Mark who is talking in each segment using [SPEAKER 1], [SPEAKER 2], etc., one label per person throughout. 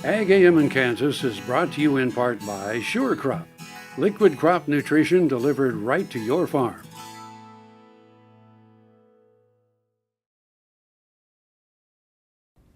[SPEAKER 1] Ag AM in Kansas is brought to you in part by Sure Crop, liquid crop nutrition delivered right to your farm.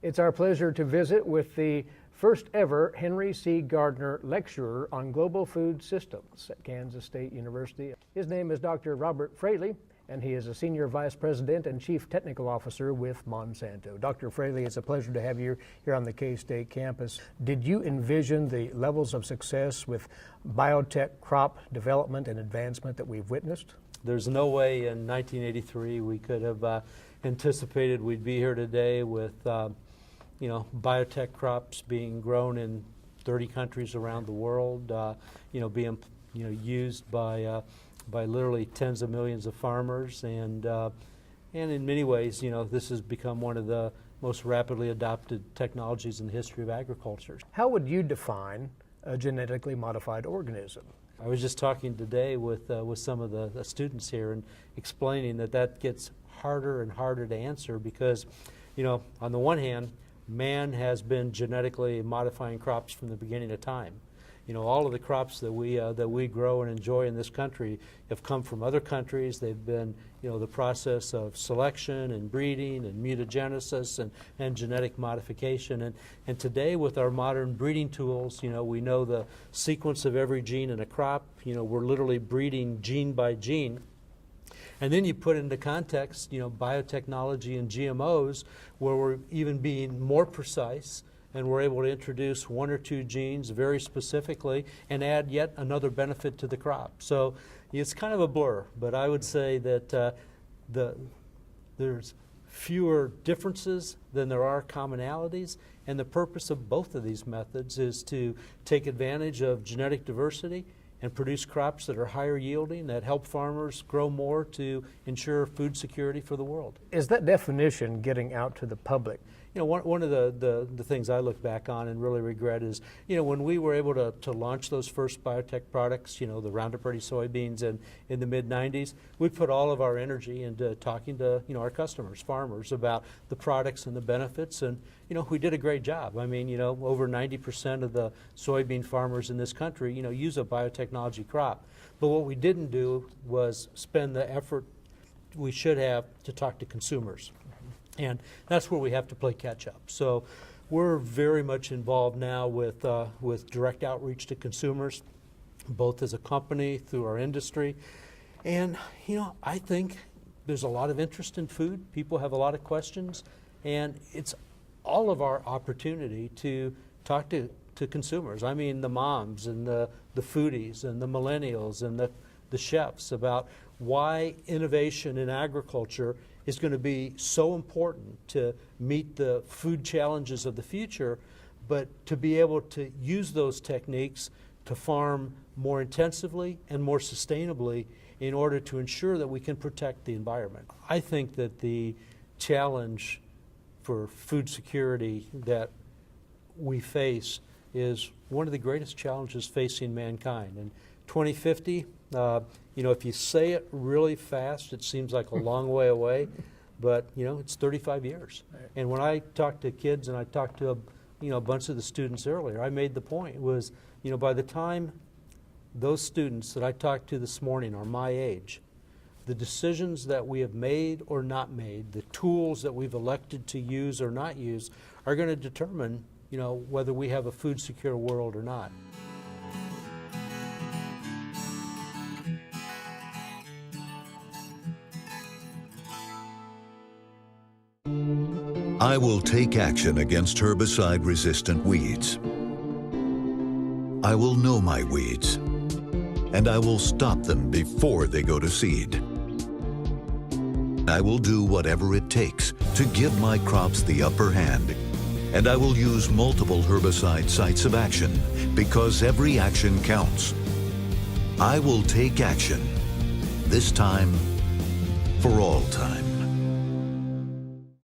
[SPEAKER 2] It's our pleasure to visit with the first ever Henry C. Gardner Lecturer on Global Food Systems at Kansas State University. His name is Dr. Robert Fraley, and he is a Senior Vice President and Chief Technical Officer with Monsanto. Dr. Fraley, it's a pleasure to have you here on the K-State campus. Did you envision the levels of success with biotech crop development and advancement that we've witnessed?
[SPEAKER 3] There's no way in 1983 we could have anticipated we'd be here today with biotech crops being grown in 30 countries around the world, being used by literally tens of millions of farmers, and in many ways, this has become one of the most rapidly adopted technologies in the history of agriculture.
[SPEAKER 2] How would you define a genetically modified organism?
[SPEAKER 3] I was just talking today with some of the students here and explaining that gets harder and harder to answer because, on the one hand, man has been genetically modifying crops from the beginning of time. All of the crops that we grow and enjoy in this country have come from other countries. They've been, the process of selection and breeding and mutagenesis and genetic modification. And today, with our modern breeding tools, we know the sequence of every gene in a crop. We're literally breeding gene by gene. And then you put into context, biotechnology and GMOs, where we're even being more precise, and we're able to introduce one or two genes very specifically and add yet another benefit to the crop. So it's kind of a blur, but I would say that there's fewer differences than there are commonalities, and the purpose of both of these methods is to take advantage of genetic diversity and produce crops that are higher yielding, that help farmers grow more to ensure food security for the world.
[SPEAKER 2] Is that definition getting out to the public?
[SPEAKER 3] One of the things I look back on and really regret is, when we were able to launch those first biotech products, the Roundup Ready soybeans in the mid-90s, we put all of our energy into talking to, our customers, farmers, about the products and the benefits, and, we did a great job. I mean, over 90% of the soybean farmers in this country, use a biotechnology crop. But what we didn't do was spend the effort we should have to talk to consumers. And that's where we have to play catch up. So we're very much involved now with direct outreach to consumers, both as a company, through our industry. And, I think there's a lot of interest in food. People have a lot of questions. And it's all of our opportunity to talk to consumers. I mean, the moms and the foodies and the millennials and the chefs about why innovation in agriculture is going to be so important to meet the food challenges of the future, but to be able to use those techniques to farm more intensively and more sustainably in order to ensure that we can protect the environment. I think that the challenge for food security that we face is one of the greatest challenges facing mankind. In 2050, if you say it really fast, it seems like a long way away, but it's 35 years. And when I talk to kids, and I talked to a bunch of the students earlier, I made the point was, by the time those students that I talked to this morning are my age, the decisions that we have made or not made, the tools that we've elected to use or not use, are going to determine, whether we have a food secure world or not.
[SPEAKER 4] I will take action against herbicide-resistant weeds. I will know my weeds, and I will stop them before they go to seed. I will do whatever it takes to give my crops the upper hand, and I will use multiple herbicide sites of action because every action counts. I will take action, this time for all time.